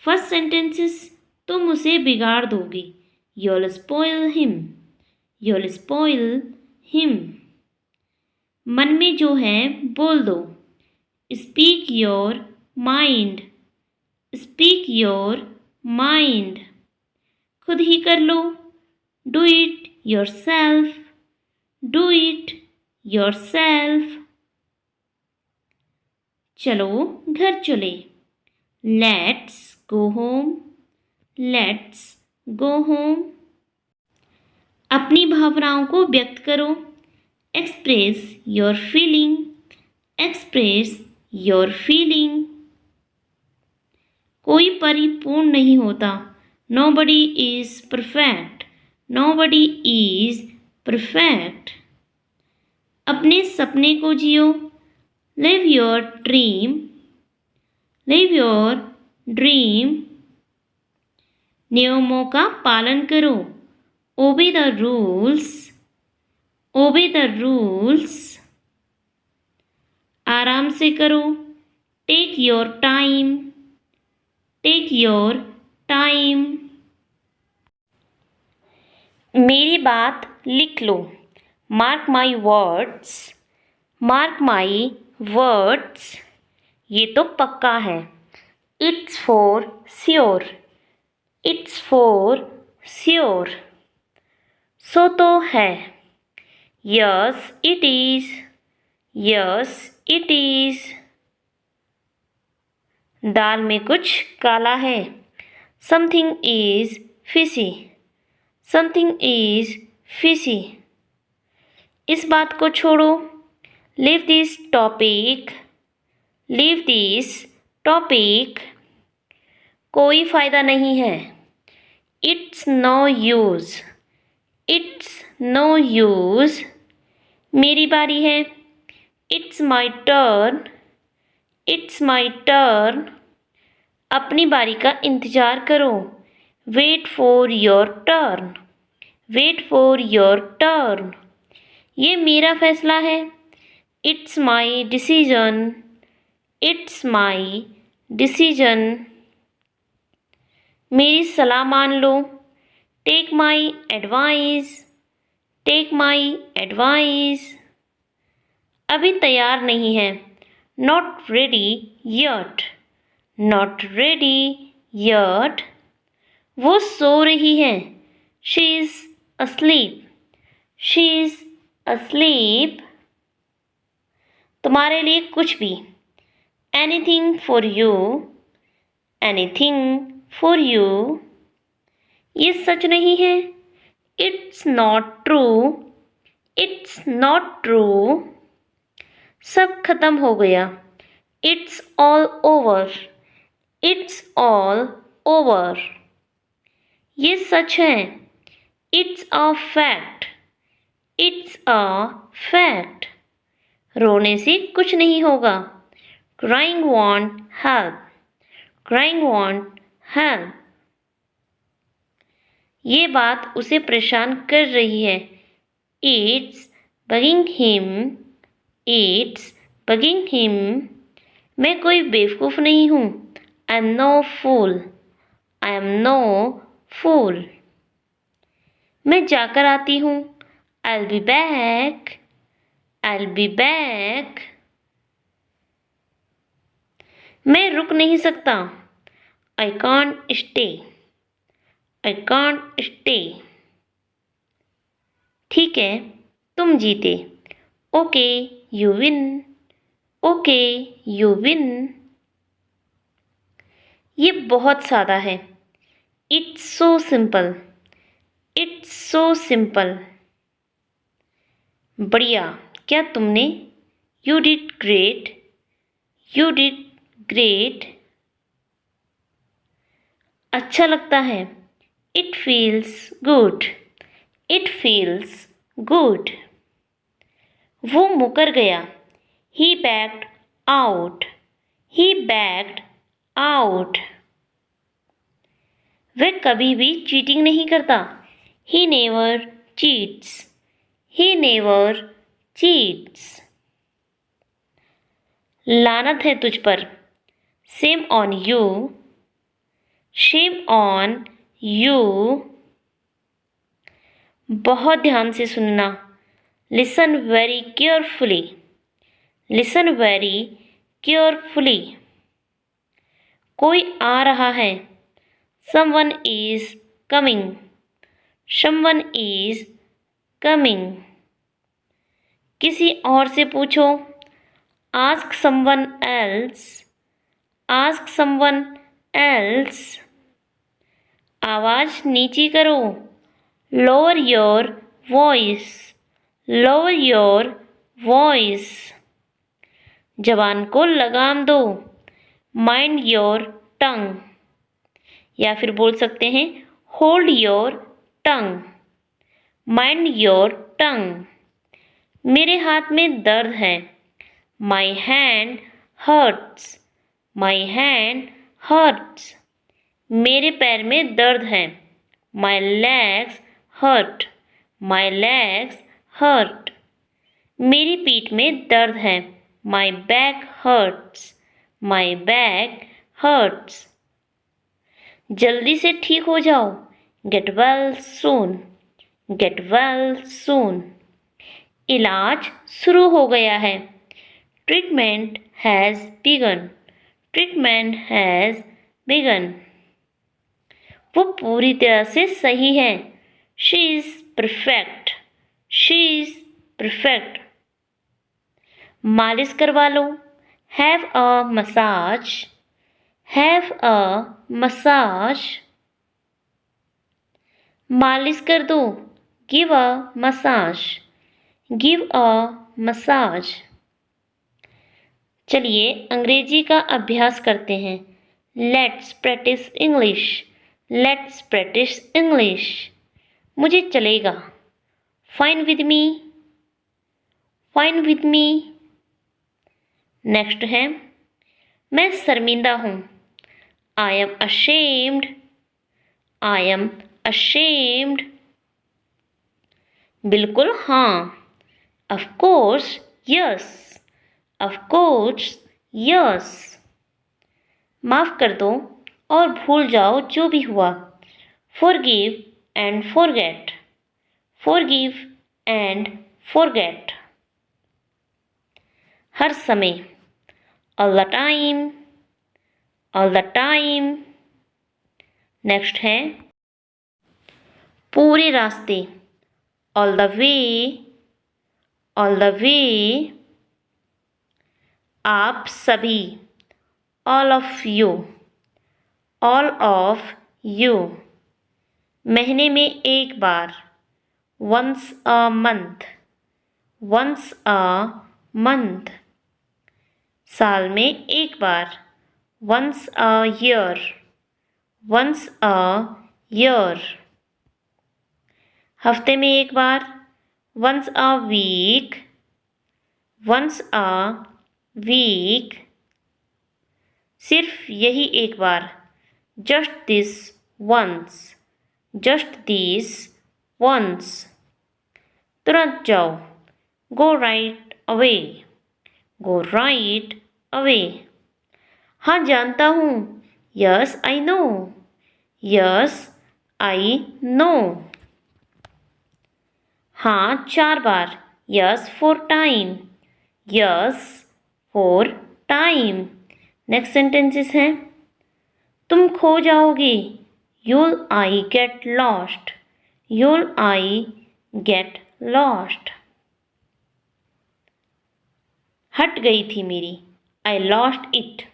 First sentences, तुम उसे बिगाड़ दोगे। You'll spoil him. You'll spoil him. मन में जो है बोल दो। Speak your mind. Speak your mind. खुद ही कर लो। Do it yourself. Do it yourself. चलो घर चले। Let's go home. Let's go home. अपनी भावनाओं को व्यक्त करो। Express your feeling. Express your feeling. कोई परिपूर्ण नहीं होता। Nobody is perfect. Nobody is perfect. अपने सपने को जियो। Live your dream. Live your dream. नियमों का पालन करो। Obey the rules. Obey the rules. आराम से करो। Take your time. Take your time. मेरी बात लिख लो। Mark my words. Mark my words. ये तो पक्का है। It's for sure. It's for sure. सो तो है। Yes, it is. Yes, it is. दाल में कुछ काला है। Something is fishy. Something is fishy. इस बात को छोड़ो। Leave this topic. Leave this topic. कोई फायदा नहीं है। It's no use. It's no use. मेरी बारी है। It's my turn. It's my turn. अपनी बारी का इंतज़ार करो। Wait for your turn. Wait for your turn. ये मेरा फैसला है। It's my decision. It's my decision. मेरी सलाह मान लो। Take my advice. Take my advice. अभी तैयार नहीं है। Not ready yet. Not ready yet. वो सो रही है। She is asleep. She is asleep. तुम्हारे लिए कुछ भी। Anything for you. Anything for you. ये सच नहीं है। It's not true. It's not true. सब खत्म हो गया। It's all over. It's all over. ये सच है। It's a fact. It's a fact. रोने से कुछ नहीं होगा। Crying won't help. Crying won't help. ये बात उसे परेशान कर रही है। It's bugging him. It's bugging him. मैं कोई बेवकूफ़ नहीं हूँ। I'm no fool. I'm no fool. मैं जाकर आती हूँ। I'll be back. I'll be back. मैं रुक नहीं सकता। I can't stay. I can't stay. ठीक है, तुम जीते। Okay, you win. Okay, you win. ये बहुत सादा है। It's so simple. It's so simple. बढ़िया, क्या तुमने? You did great. You did great. अच्छा लगता है। It feels good. It feels good. वो मुकर गया। He backed out. He backed out. वह कभी भी चीटिंग नहीं करता। He never cheats. He never cheats. लानत है तुझ पर। Shame on you. Shame on you. बहुत ध्यान से सुनना. Listen very carefully. Listen very carefully. कोई आ रहा है. Someone is coming. Someone is coming. किसी और से पूछो. Ask someone else. Ask someone else. आवाज नीची करो. Lower your voice. Lower your voice. जबान को लगाम दो. Mind your tongue. या फिर बोल सकते हैं Hold your tongue. Mind your tongue. मेरे हाथ में दर्द है. My hand hurts. My hand hurts. मेरे पैर में दर्द है. My legs hurt. My legs hurt. मेरी पीठ में दर्द है. My back hurts. My back hurts. जल्दी से ठीक हो जाओ. Get well soon. Get well soon. इलाज शुरू हो गया है. Treatment has begun. Treatment has begun. वो पूरी तरह से सही है. She is perfect. She is perfect. मालिश करवा लो. Have a massage. Have a massage. मालिश कर दो. Give a massage. Give a massage. चलिए अंग्रेजी का अभ्यास करते हैं. Let's practice English. Let's practice English. मुझे चलेगा. Fine with me. Fine with me. Next है मैं शर्मिंदा हूँ. I am ashamed. I am ashamed. बिल्कुल हाँ. Of course yes. Of course yes. माफ कर दो और भूल जाओ जो भी हुआ. Forgive and forget. Forgive and forget. हर समय. All the time. All the time. Next है पूरे रास्ते. All the way. All the way. आप सभी. All of you. All of you. महीने में एक बार. Once a month. Once a month. साल में एक बार. Once a year. Once a year. हफ्ते में एक बार. Once a week. Once a week. सिर्फ यही एक बार. Just this once. Just this once. तुरंत जाओ. Go right away. Go right away. हाँ जानता हूँ. Yes, I know. Yes, I know. हाँ 4 बार. Yes, 4 time. Yes, 4 time. Next sentences हैं. तुम खो जाओगे. You'll I get lost. You'll I get lost. हट गई थी मेरी. I lost it.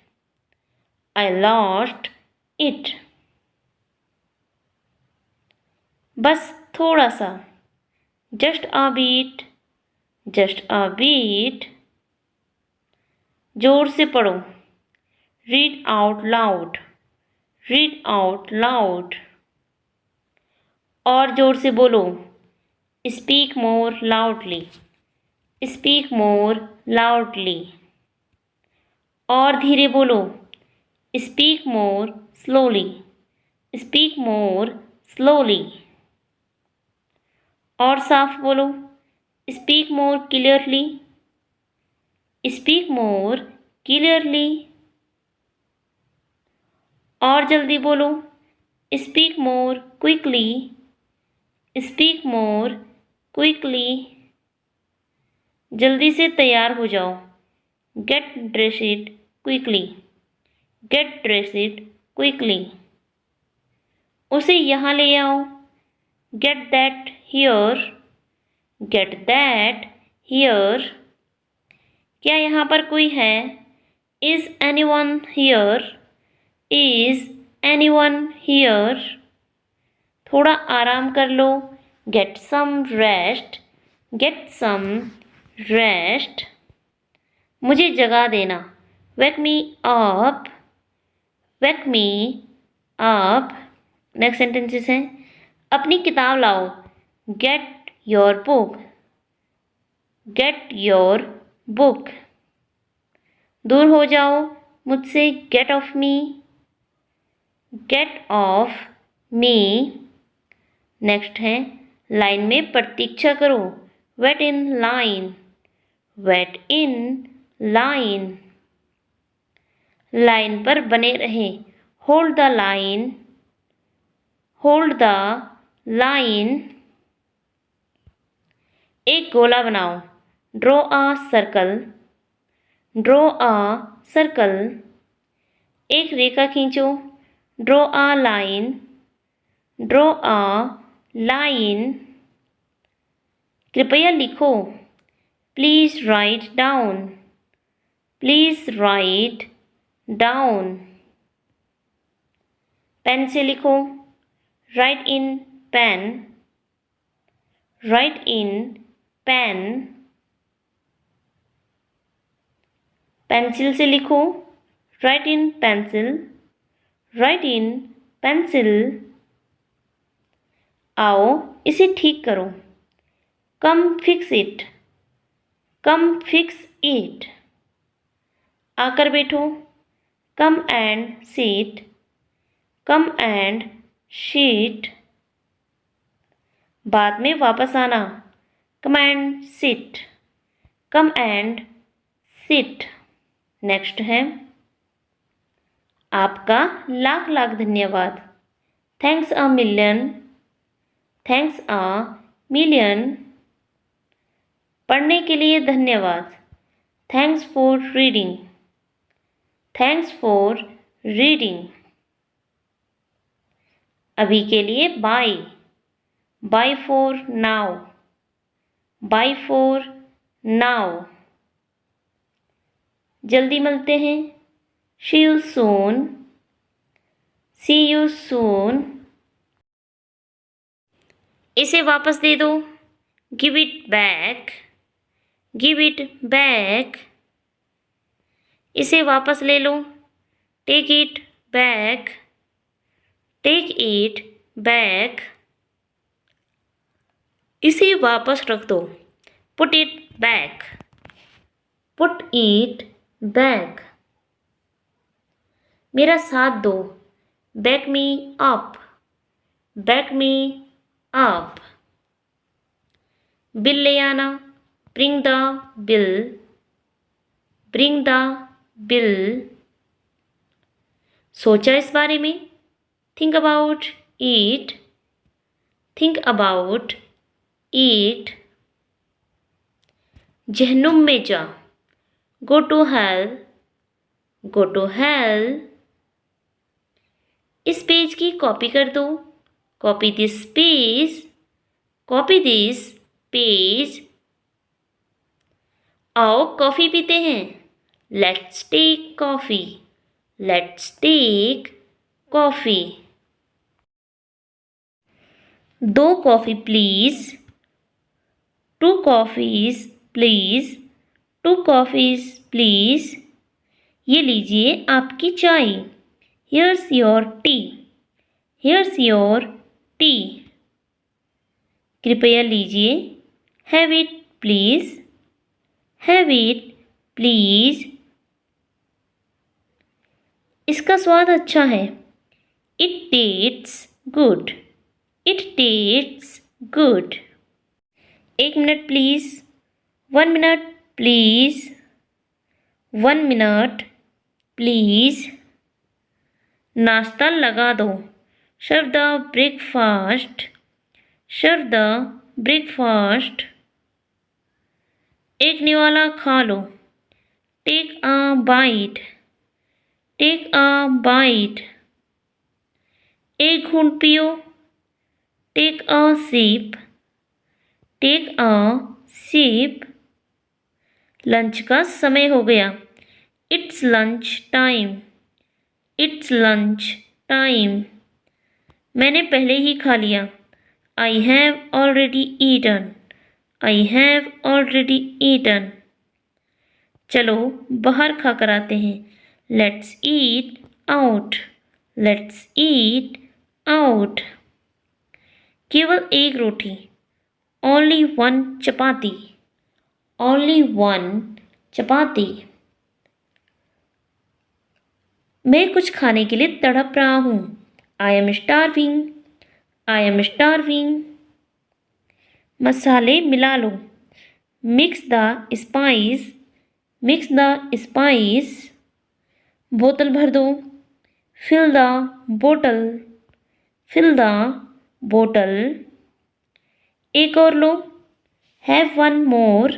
I lost it. बस थोड़ा सा. Just a bit. Just a bit. जोर से पढ़ो. Read out loud. Read out loud. और जोर से बोलो. Speak more loudly. Speak more loudly. और धीरे बोलो. Speak more slowly. Speak more slowly. और साफ बोलो. Speak more clearly. Speak more clearly. और जल्दी बोलो. Speak more quickly, speak more quickly. जल्दी से तैयार हो जाओ, get dressed quickly, get dressed quickly. उसे यहाँ ले आओ, get that here, get that here. क्या यहाँ पर कोई है? Is anyone here, is anyone here. थोड़ा आराम कर लो, get some rest, get some rest. मुझे जगा देना, wake me up, wake me up. Next sentences हैं, अपनी किताब लाओ, get your book, gate your book. दूर हो जाओ मुझसे, get off me, get off me. Next है, लाइन में प्रतीक्षा करो, wait in line, wait in line. Line पर बने रहे, hold the line, hold the line. एक गोला बनाओ, draw a circle, draw a circle. एक रेखा खींचो, draw a line, draw a line. कृपया लिखो, please write down, please write down. Pen से लिखो, write in pen, write in pen. Pencil से लिखो, write in pencil, write in pencil. आओ इसे ठीक करो, come fix it, come fix it. आकर बैठो, come and seat, come and sheet. बाद में वापस आना, come and sit, come and sit. Next है, आपका लाख लाख धन्यवाद, thanks a million, thanks a million. पढ़ने के लिए धन्यवाद, thanks for reading, thanks for reading. अभी के लिए bye, bye for now, bye for now. जल्दी मिलते हैं, सी you soon, C you soon. इसे वापस दे दो, give it back, give it back. इसे वापस ले लो, take it back, take it back. इसे वापस रख दो, put it back, put it back. मेरा साथ दो, back me up, back me up. Bill ले आना, bring the bill, bring the bill. सोचा इस बारे में, think about it, think about it. जहन्नुम में जा, go to hell, go to hell. इस पेज की कॉपी कर दो, copy this page, copy this page. आओ कॉफ़ी पीते हैं, let's take coffee, let's take coffee. 2 coffee please, 2 coffees please, 2 coffees please. ये लीजिए आपकी चाय, here's your tea, here's your tea. कृपया लीजिए, have it please, have it please. इसका स्वाद अच्छा है, it tastes good, it tastes good. 1 minute please, 1 minute please, 1 minute please. नाश्ता लगा दो, serve the breakfast, serve the breakfast. एक निवाला खा लो, take a bite, take a bite. एक घूंट पियो, take a sip, take a sip. Lunch का समय हो गया, it's lunch time, it's lunch time. मैंने पहले ही खा लिया, I have already eaten, I have already eaten. चलो बाहर खा कर आते हैं, let's eat out, let's eat out. केवल एक रोटी, only one chapati, only one chapati. मैं कुछ खाने के लिए तड़प रहा हूँ, I am starving, I am starving. मसाले मिला लो, mix the spice, mix the spice. बोतल भर दो, fill the bottle, fill the bottle. एक और लो, have one more,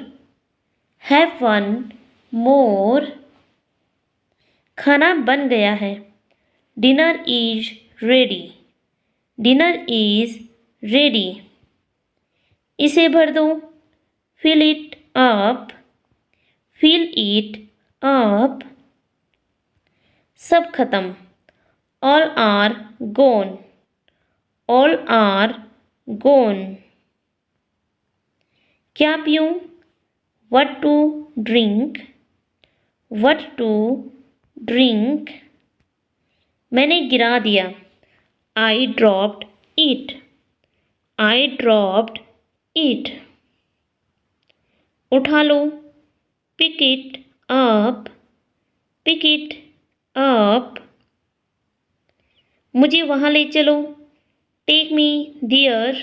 have one more. खाना बन गया है, dinner is ready, dinner is ready. इसे भर दो, fill it up, fill it up. सब खत्म, all are gone, all are gone. क्या पीऊँ, what to drink, what to drink. मैंने गिरा दिया, I dropped it, I dropped it. उठा लो, pick it up, pick it up. मुझे वहाँ ले चलो, take me there,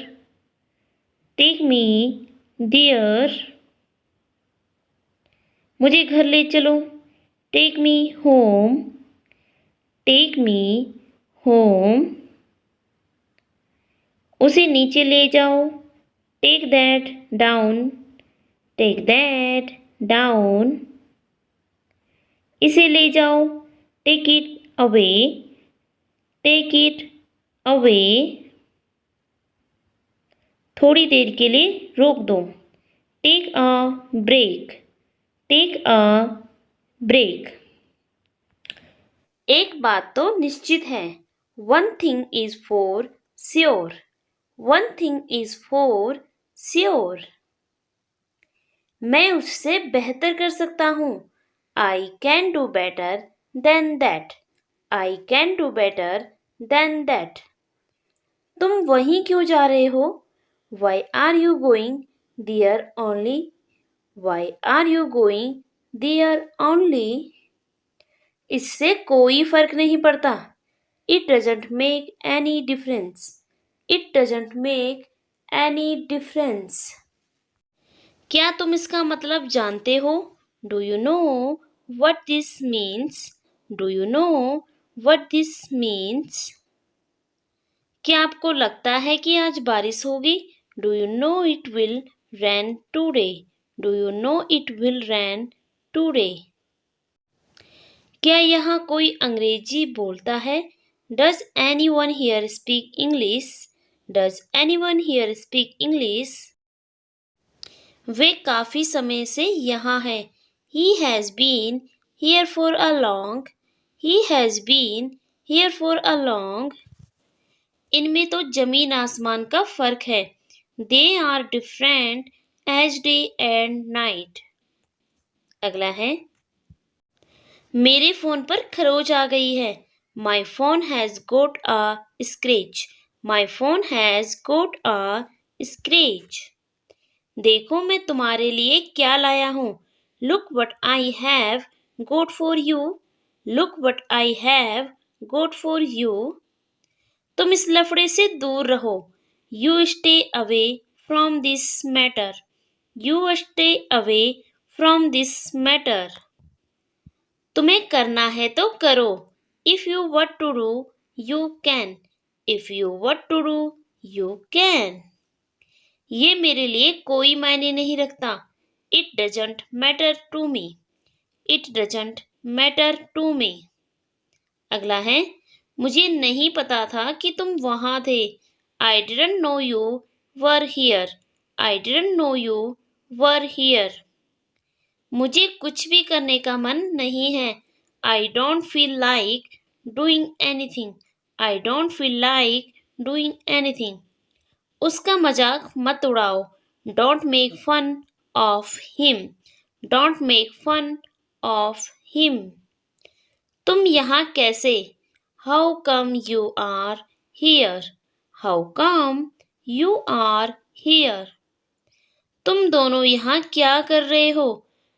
take me there. मुझे घर ले चलो, take me home, take me home. उसे नीचे ले जाओ, take that down, take that down. इसे ले जाओ, take it away, take it away. थोड़ी देर के लिए रोक दो, take a break, take a break. एक बात तो निश्चित है, one thing is for sure, one thing is for sure. मैं उससे बेहतर कर सकता हूँ, I can do better than that, I can do better than that. तुम वहीं क्यों जा रहे हो, why are you going there only, why are you going there only. इससे कोई फर्क नहीं पड़ता, it doesn't make any difference, it doesn't make any difference. क्या तुम इसका मतलब जानते हो, do you know what this means, do you know what this means. क्या आपको लगता है कि आज बारिश होगी, do you know it will rain today, do you know it will rain today. क्या यहाँ कोई अंग्रेजी बोलता है, does anyone here speak English, does anyone here speak English. वे काफी समय से यहाँ है, he has been here for a long, he has been here for a long. इनमें तो जमीन आसमान का फर्क है, they are different as day and night. अगला है, मेरे फोन पर खरोच आ गई है, my phone has got a scratch, my phone has got a scratch. देखो मैं तुम्हारे लिए क्या लाया हूँ, look what I have got for you, look what I have got for you. तुम इस लफड़े से दूर रहो, you stay away from this matter, you stay away from this matter. तुम्हें करना है तो करो, if you want to do you can, If you want to do, you can. ये मेरे लिए कोई मायने नहीं रखता. It doesn't matter to me. It doesn't matter to me. अगला है, मुझे नहीं पता था कि तुम वहां थे. I didn't know you were here. I didn't know you were here. मुझे कुछ भी करने का मन नहीं है. I don't feel like doing anything. I don't feel like doing anything. उसका मजाक मत उड़ाओ. Don't make fun of him. Don't make fun of him. तुम यहाँ कैसे? How come you are here? How come you are here? तुम दोनों यहाँ क्या कर रहे हो?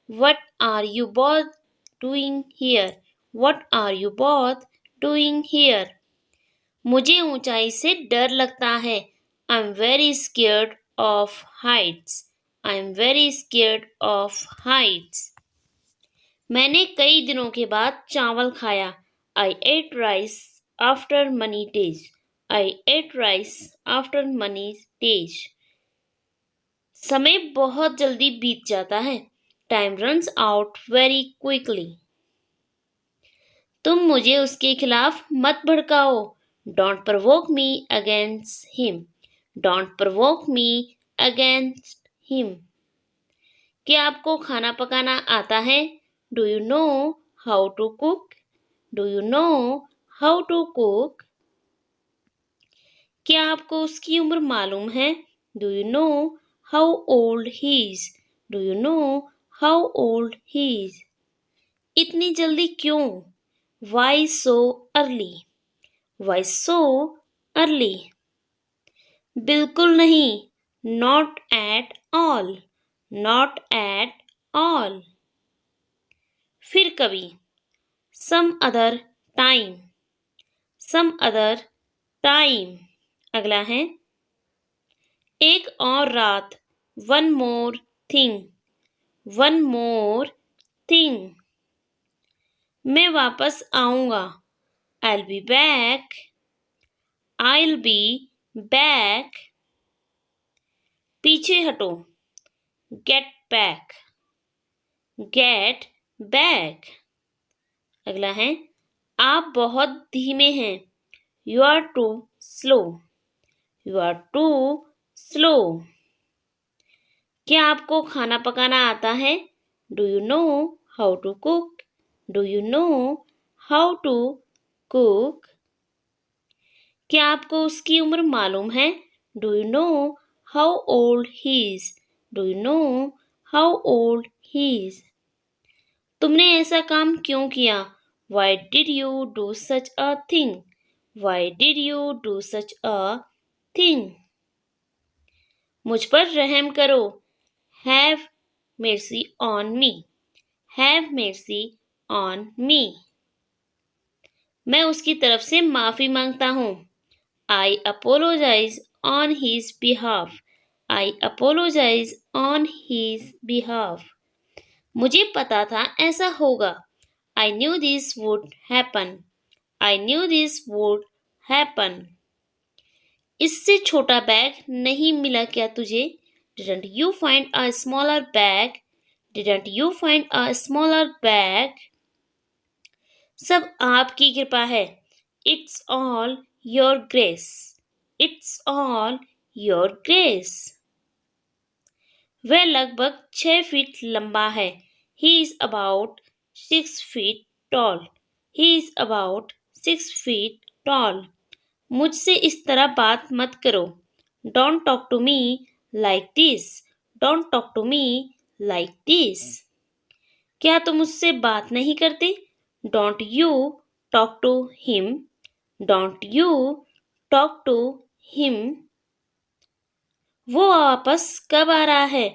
What are you both doing here? What are you both doing here? मुझे ऊंचाई से डर लगता है. I'm very scared of heights. I'm very scared of heights. मैंने कई दिनों के बाद चावल खाया. I ate rice after many days. I ate rice after many days. समय बहुत जल्दी बीत जाता है. Time runs out very quickly. तुम मुझे उसके खिलाफ मत भड़काओ. Don't provoke me against him. Don't provoke me against him. क्या आपको खाना पकाना आता है? Do you know how to cook? Do you know how to cook? क्या आपको उसकी उम्र मालूम है? Do you know how old he is? Do you know how old he is? इतनी जल्दी क्यों? Why so early? Why so early? बिल्कुल नहीं. Not at all. Not at all. फिर कभी. Some other time. Some other time. अगला है, एक और रात. One more thing. One more thing. मैं वापस आऊंगा. I'll be back. I'll be back. पीछे हटो. Get back. Get back. अगला है, आप बहुत धीमे हैं. You are too slow. You are too slow. क्या आपको खाना पकाना आता है? Do you know how to cook? Do you know how to cook? क्या आपको उसकी उम्र मालूम है? Do you know how old he is? Do you know how old he is? तुमने ऐसा काम क्यों किया? Why did you do such a thing? Why did you do such a thing? मुझ पर रहम करो. Have mercy on me. Have mercy on me. मैं उसकी तरफ से माफी मांगता हूँ. I apologize on his behalf. I apologize on his behalf. मुझे पता था ऐसा होगा. I knew this would happen. I knew this would happen. इससे छोटा बैग नहीं मिला क्या तुझे? Didn't you find a smaller bag? Didn't you find a smaller bag? सब आपकी कृपा है. It's all your grace. It's all your grace. वह लगभग 6 फीट लंबा है. He is about 6 feet tall. He is about 6 feet tall. मुझसे इस तरह बात मत करो. Don't talk to me like this. Don't talk to me like this. क्या तुम उससे बात नहीं करते? Don't you talk to him. Don't you talk to him. वो वापस कब आ रहा है?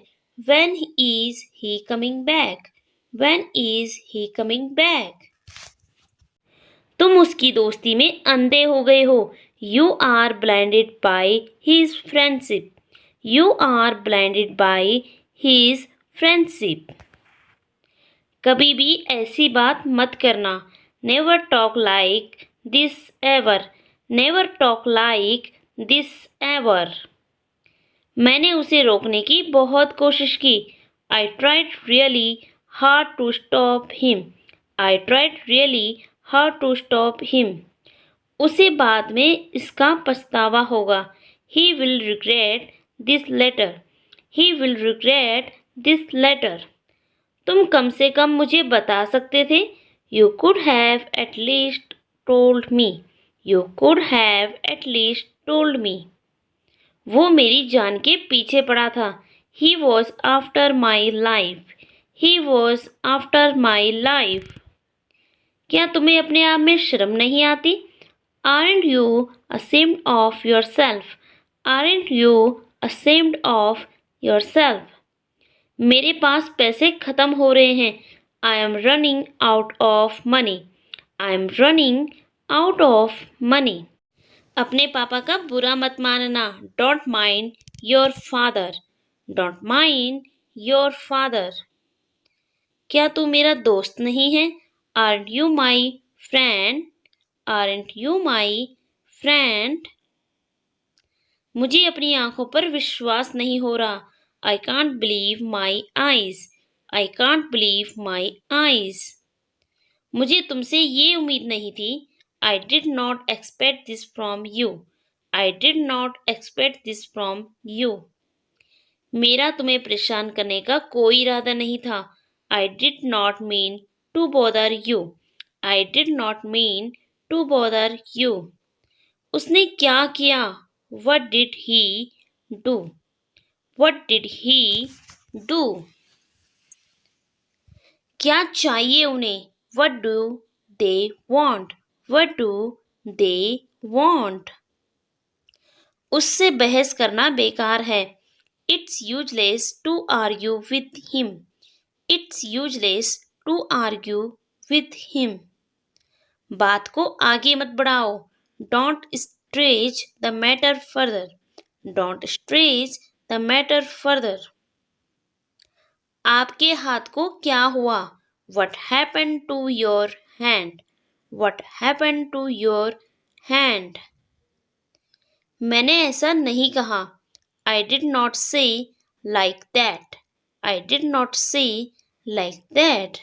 When is he coming back? When is he coming back? तुम उसकी दोस्ती में अंधे हो गए हो. You are blinded by his friendship. You are blinded by his friendship. कभी भी ऐसी बात मत करना. Never talk like this ever. Never talk like this ever. मैंने उसे रोकने की बहुत कोशिश की. I tried really hard to stop him. I tried really hard to stop him. उसे बाद में इसका पछतावा होगा. He will regret this later. He will regret this later. तुम कम से कम मुझे बता सकते थे. You could have at least told me. You could have at least told me. वो मेरी जान के पीछे पड़ा था. He was after my life. He was after my life. क्या तुम्हें अपने आप में शर्म नहीं आती? Aren't you ashamed of yourself? Aren't you ashamed of yourself? मेरे पास पैसे खत्म हो रहे हैं. I am running out of money. I am running out of money. अपने पापा का बुरा मत मानना. Don't mind your father. Don't mind your father. क्या तू मेरा दोस्त नहीं है? Aren't you my friend? Aren't you my friend? मुझे अपनी आंखों पर विश्वास नहीं हो रहा. I can't believe my eyes. I can't believe my eyes. मुझे तुमसे ये उम्मीद नहीं थी. I did not expect this from you. I did not expect this from you. मेरा तुम्हें परेशान करने का कोई इरादा नहीं था. I did not mean to bother you. I did not mean to bother you. उसने क्या किया? What did he do? What did he do? क्या चाहिए उन्हें? What do they want? What do they want? उससे बहस करना बेकार है. It's useless to argue with him. It's useless to argue with him. बात को आगे मत बढ़ाओ. Don't stretch the matter further. Don't stretch the matter further. आपके हाथ को क्या हुआ? What happened to your hand? What happened to your hand? मैंने ऐसा नहीं कहा. I did not say like that. I did not say like that.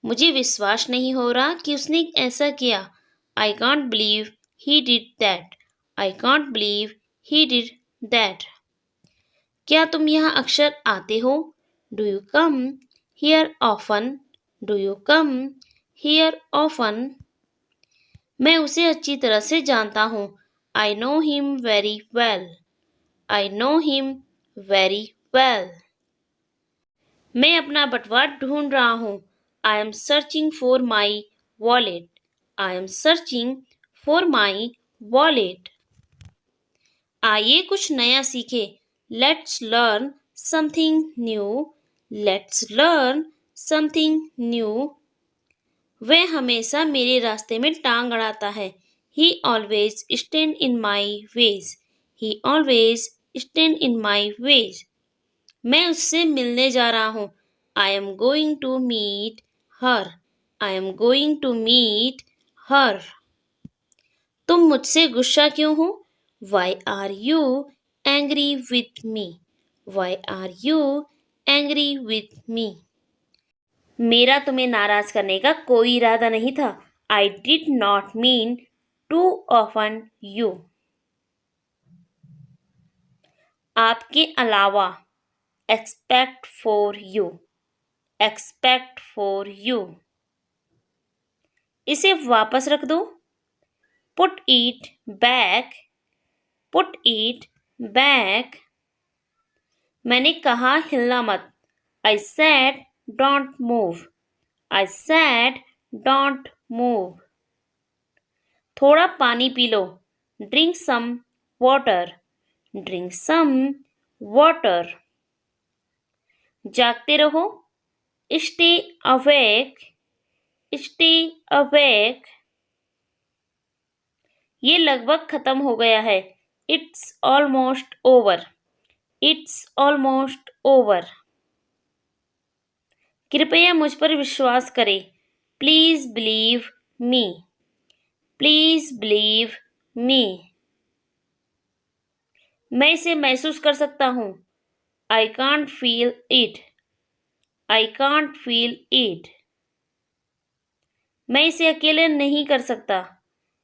मुझे विश्वास नहीं हो रहा कि उसने ऐसा किया. I can't believe he did that. I can't believe he did that. क्या तुम यहाँ अक्सर आते हो? Do you come here often? Do you come here often? मैं उसे अच्छी तरह से जानता हूँ. I know him very well. I know him very well. मैं अपना बटुआ ढूंढ रहा हूँ. I am searching for my wallet. I am searching for my wallet. आइए कुछ नया सीखें. Let's learn something new. Let's learn something new. वह हमेशा मेरे रास्ते में टांग अड़ाता है. He always stand in my ways. He always stand in my ways. मैं उससे मिलने जा रहा हूँ. I am going to meet her. I am going to meet her. तुम मुझसे गुस्सा क्यों हो? Why are you angry with me? Why are you angry with me? मेरा तुम्हें नाराज करने का कोई इरादा नहीं था. I did not mean to offend you. आपके अलावा. Except for you. Except for you. इसे वापस रख दो. Put it back. Put it back. मैंने कहा हिलना मत. I said don't move. I said don't move. थोड़ा पानी P low. Drink some water. Drink some water. जागते रहो. Stay awake. Stay awake. ये लगभग खत्म हो गया है. It's almost over. It's almost over. कृपया मुझ पर विश्वास करें. Please believe me. Please believe मी। मैं इसे महसूस कर सकता हूँ। I can't feel it. I can't feel it. मैं इसे अकेले नहीं कर सकता।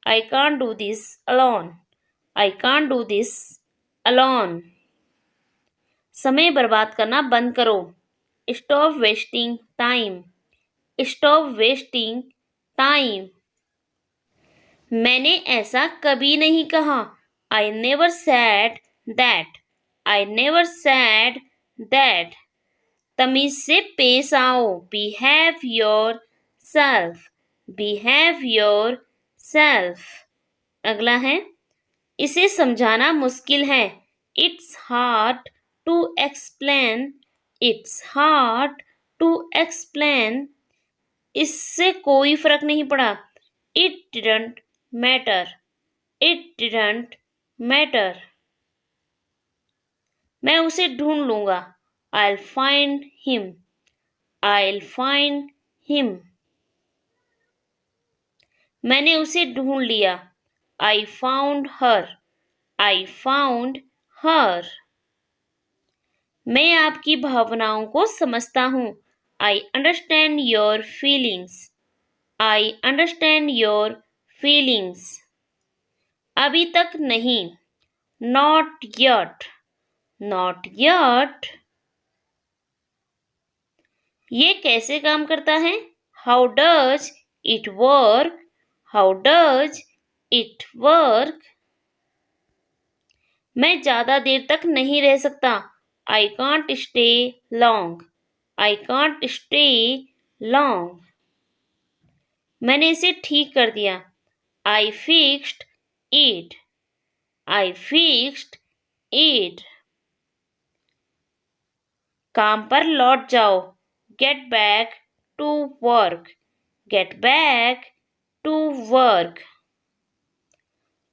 I can't do this alone. I can't do this alone. समय बर्बाद करना बंद करो। Stop wasting time. Stop wasting time. मैंने ऐसा कभी नहीं कहा। I never sad that. I never sad that. तमीज से पेश आओ। Behave your self. Behave your self. अगला है, इसे समझाना मुश्किल है। It's hard to explain. It's hard to explain. इससे कोई फर्क नहीं पड़ा। It didn't matter. It didn't matter. मैं उसे ढूंढ लूंगा। I'll find him. I'll find him. मैंने उसे ढूंढ लिया। I found her. I found her. मैं आपकी भावनाओं को समझता हूँ। I understand your feelings. I understand your feelings. अभी तक नहीं। Not yet. Not yet. ये कैसे काम करता है? How does it work? How does it work? मैं ज्यादा देर तक नहीं रह सकता। I can't stay long. I can't stay long. मैंने इसे ठीक कर दिया। I fixed it. I fixed it. काम पर लौट जाओ। Get back to work. Get back to work.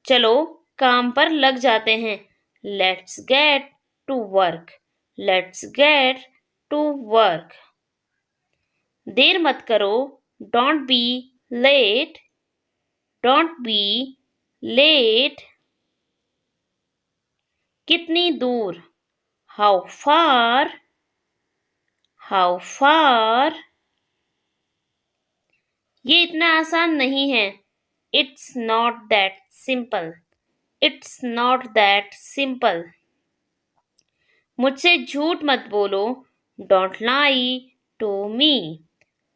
चलो काम पर लग जाते हैं। Let's get to work. Let's get to work. देर मत करो। Don't be late. Don't be late. कितनी दूर? How far? How far? ये इतना आसान नहीं है। It's not that simple. It's not that simple. मुझसे झूठ मत बोलो। Don't lie to me.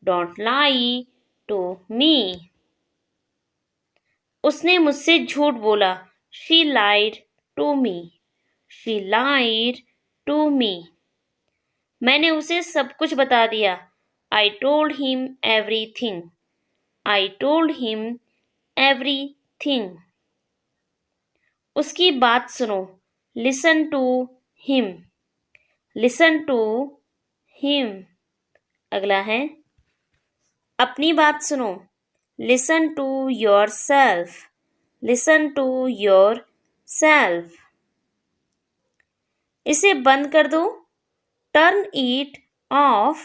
Don't lie to me. उसने मुझसे झूठ बोला। She lied to me. She lied to me. मैंने उसे सब कुछ बता दिया। I told him everything. I told him everything. उसकी बात सुनो। Listen to him. Listen to him. अगला है, अपनी बात सुनो। Listen to yourself. Listen to yourself. इसे बंद कर दो। Turn it off.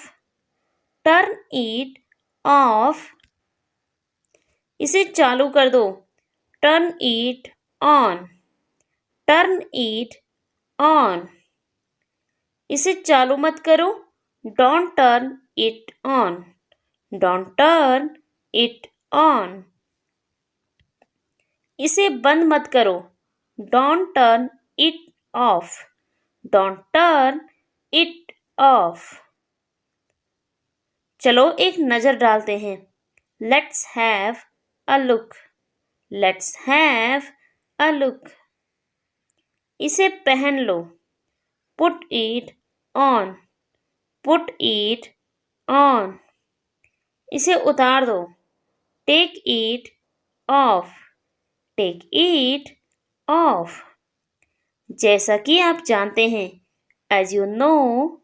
Turn it off. इसे चालू कर दो। Turn it on. Turn it on. इसे चालू मत करो। Don't turn it on. Don't turn it on. इसे बंद मत करो। Don't turn it off. Don't turn it off. चलो एक नजर डालते हैं। Let's have a look. Let's have a look. इसे पहन लो। Put it on. Put it on. इसे उतार दो। Take it off. Take it off. जैसा कि आप जानते हैं। As you know.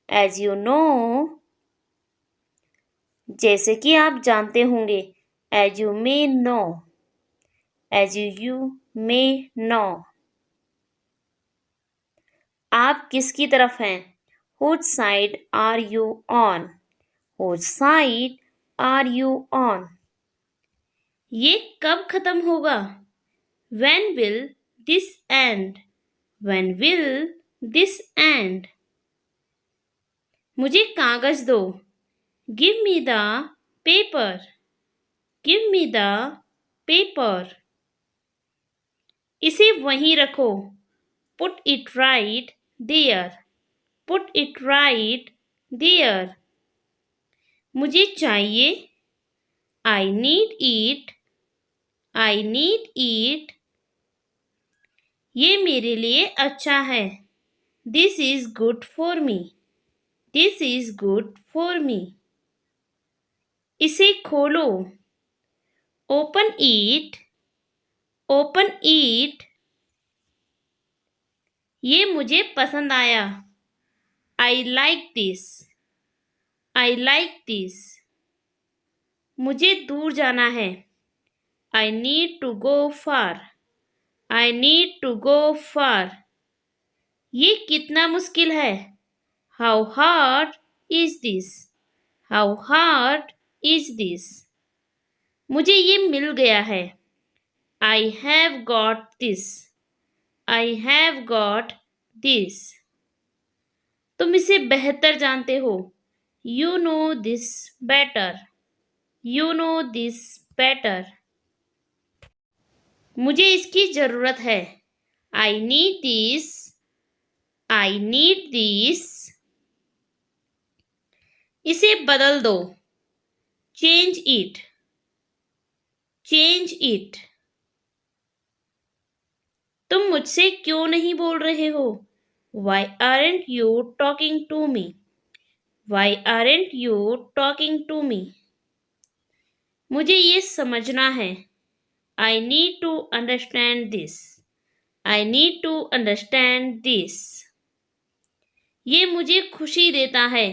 As you know. जैसे कि आप जानते होंगे। As you may know. As you may know. आप किसकी तरफ हैं? Whose side are you on? Whose side are you on? ये कब खत्म होगा? When will this end? When will this end? मुझे कागज दो. Give me the paper. Give me the paper. इसे वहीं रखो. Put it right there. Put it right there. मुझे चाहिए. I need it. I need it. ये मेरे लिए अच्छा है. This is good for me. This is good for me. इसे खोलो. Open it. Open it. ये मुझे पसंद आया. I like this. I like this. मुझे दूर जाना है. I need to go far. I need to go far. ये कितना मुश्किल है. How hard is this? How hard is this? मुझे ये मिल गया है. I have got this. I have got this. तुम इसे बेहतर जानते हो. You know this better. You know this better. मुझे इसकी ज़रूरत है. I need this. I need this. इसे बदल दो. Change it. Change it. तुम मुझसे क्यों नहीं बोल रहे हो? Why aren't you talking to me? Why aren't you talking to me? मुझे ये समझना है. I need to understand this. I need to understand this. ये मुझे खुशी देता है.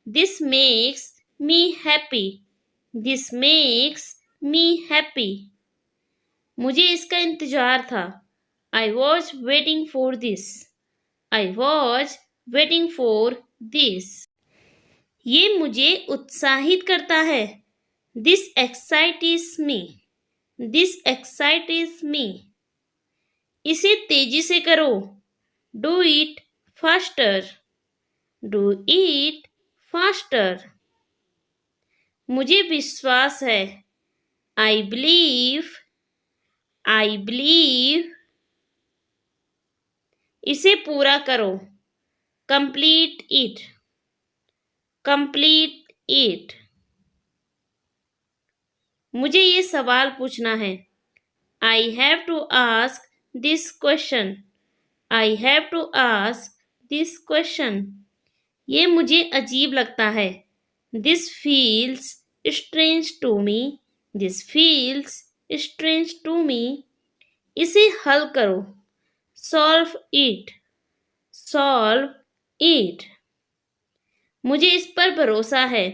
This makes me happy. This makes me happy. मुझे इसका इंतजार था. I was waiting for this. I was waiting for this. ये मुझे उत्साहित करता है. This excites me. This excites me. इसे तेजी से करो. Do it faster. Do it faster. मुझे विश्वास है. I believe. I believe. इसे पूरा करो. Complete it. Complete it. मुझे ये सवाल पूछना है. I have to ask this question. I have to ask this question. ये मुझे अजीब लगता है. This feels strange to me. This feels strange to me. इसे हल करो. Solve it. Solve it. मुझे इस पर भरोसा है.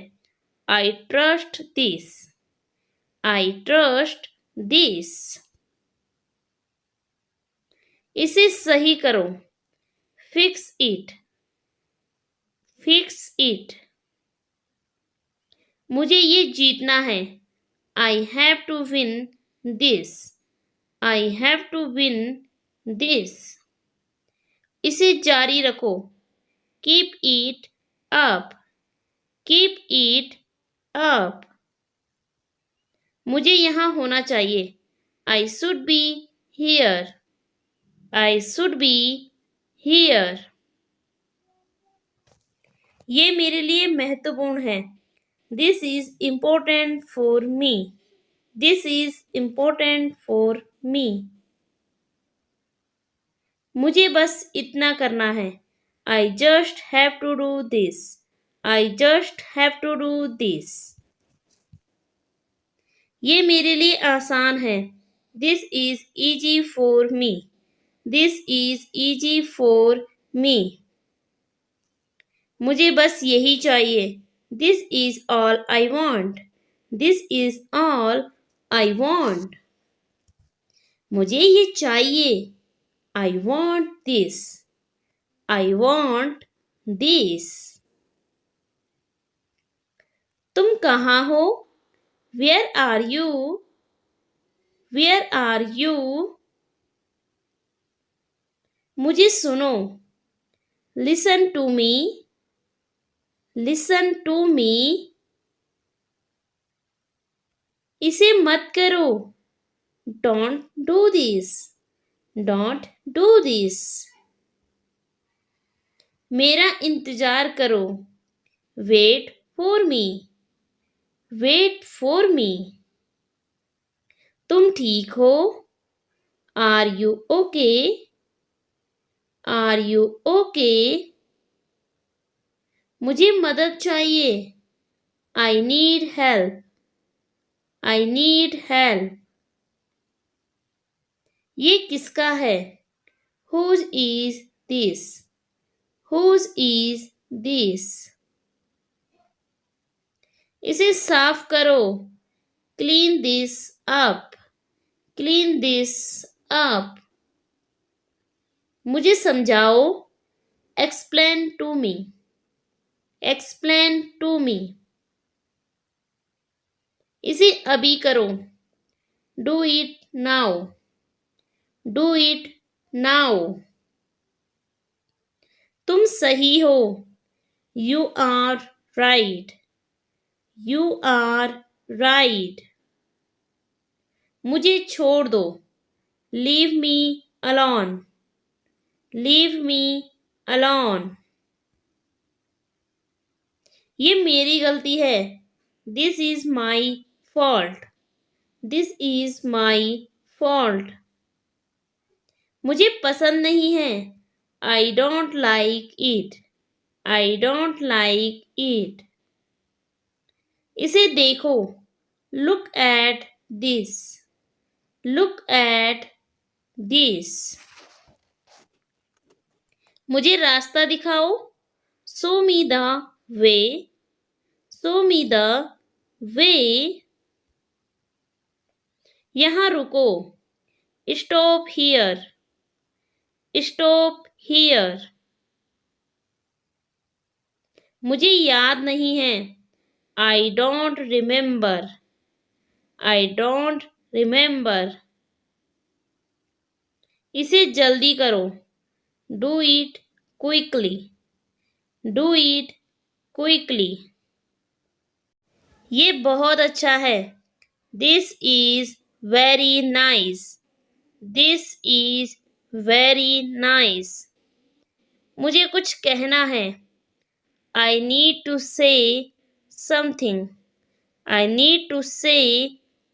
I trust this. I trust this. इसे सही करो. Fix it. Fix it. मुझे ये जीतना है. I have to win this. I have to win this. इसे जारी रखो. Keep it up. Keep it up. मुझे यहाँ होना चाहिए. I should be here. I should be here. ये मेरे लिए महत्वपूर्ण है. This is important for me. This is important for me. मुझे बस इतना करना है. I just have to do this. I just have to do this. ये मेरे लिए आसान है. This is easy for me. This is easy for me. मुझे बस यही चाहिए. This is all I want. This is all I want. मुझे ये चाहिए. I want this. I want this. तुम कहाँ हो? Where are you? Where are you? मुझे सुनो। Listen to me. Listen to me. इसे मत करो। Don't do this. Don't do this. मेरा इंतजार करो। Wait for me. Wait for me. तुम ठीक हो? Are you okay? Are you okay? मुझे मदद चाहिए। I need help. I need help. ये किसका है? Whose is this? Whose is this? इसे साफ करो। Clean this up. Clean this up. मुझे समझाओ। Explain to me. Explain to me. इसे अभी करो। Do it now. Do it now. तुम सही हो। You are right. You are right. मुझे छोड़ दो। Leave me alone. Leave me alone. ये मेरी गलती है। This is my fault. This is my fault. मुझे पसंद नहीं है। I don't like it. I don't like it. इसे देखो। Look at this. Look at this. मुझे रास्ता दिखाओ। Show me the way. Show me the way. यहाँ रुको। Stop here. Stop here. मुझे याद नहीं है। I don't remember. I don't remember. इसे जल्दी करो। Do it quickly. Do it quickly. ये बहुत अच्छा है। This is very nice. This is very nice. मुझे कुछ कहना है। I need to say something. I need to say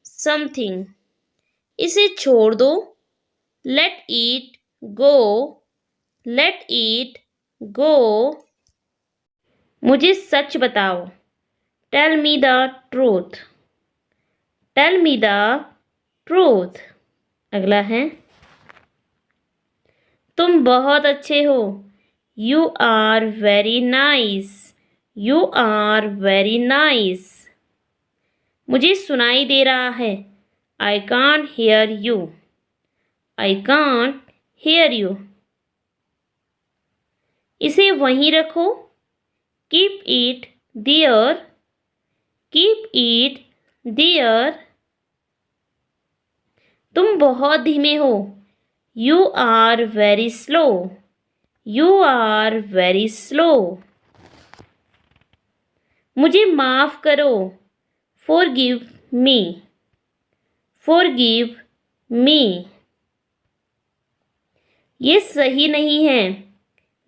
something. इसे छोड़ दो। Let it go. Let it go. मुझे सच बताओ। Tell me the truth. Tell me the truth. अगला है। तुम बहुत अच्छे हो। You are very nice. You are very nice. मुझे सुनाई दे रहा है। I can't hear you. I can't hear you. इसे वहीं रखो। Keep it there. Keep it there. तुम बहुत धीमे हो। You are very slow. You are very slow. मुझे माफ करो। Forgive me. Forgive me. ये सही नहीं है।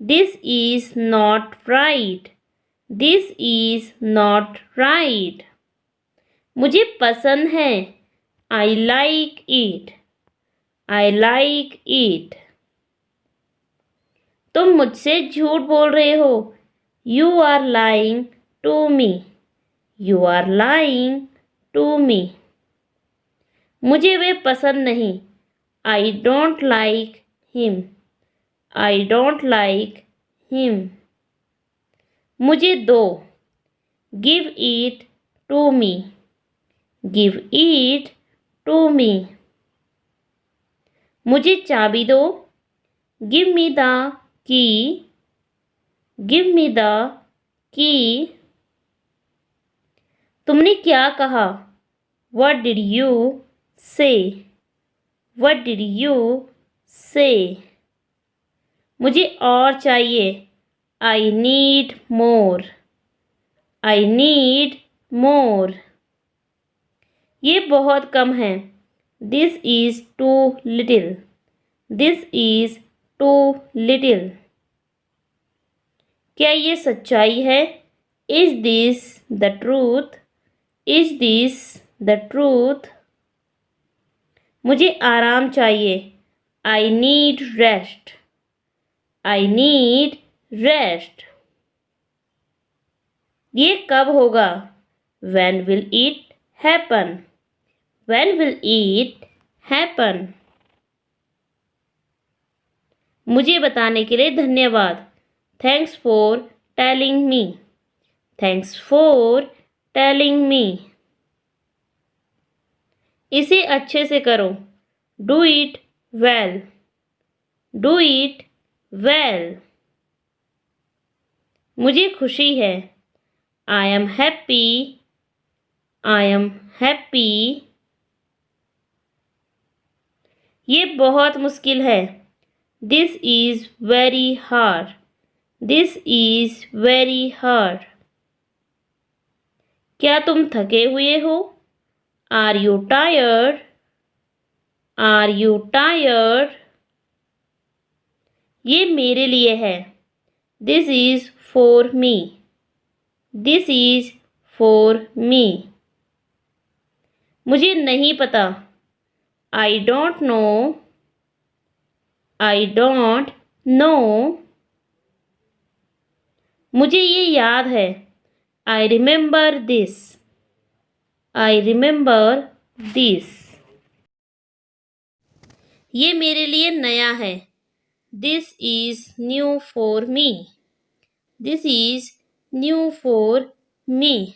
This is not right. This is not right. मुझे पसंद है। I like it. I like it. तुम मुझसे झूठ बोल रहे हो। You are lying to me. You are lying to me. मुझे वे पसंद नहीं। I don't like him. I don't like him. मुझे दो। Give it to me. Give it to me. मुझे चाबी दो। Give me the key. Give me the key. तुमने क्या कहा? What did you say? What did you say? मुझे और चाहिए। I need more. I need more. ये बहुत कम है। This is too little. This is too little. क्या ये सच्चाई है? Is this the truth? Is this the truth? मुझे आराम चाहिए। I need rest. I need rest. ये कब होगा? When will it happen? When will it happen? मुझे बताने के लिए धन्यवाद। Thanks for telling me. Thanks for telling me. इसे अच्छे से करो। Do it well. Do it well. मुझे खुशी है। I am happy. I am happy. ये बहुत मुश्किल है। This is very hard. This is very hard. क्या तुम थके हुए हो? Are you tired? Are you tired? ये मेरे लिए है। This is for me. This is for me. मुझे नहीं पता। I don't know. I don't know. मुझे ये याद है। I remember this. I remember this. ये मेरे लिए नया है। This is new for me. This is new for me.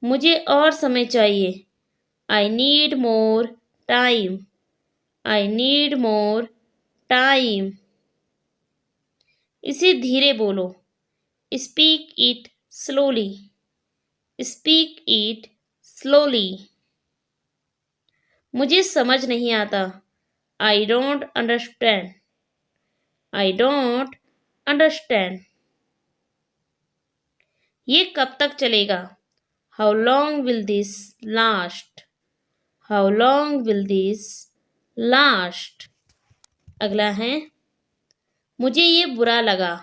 मुझे और समय चाहिए। I need more time. I need more time. इसे धीरे बोलो। Speak it slowly. Speak it slowly. मुझे समझ नहीं आता। I don't understand. I don't understand. ये कब तक चलेगा? How long will this last? How long will this last? अगला है, मुझे ये बुरा लगा।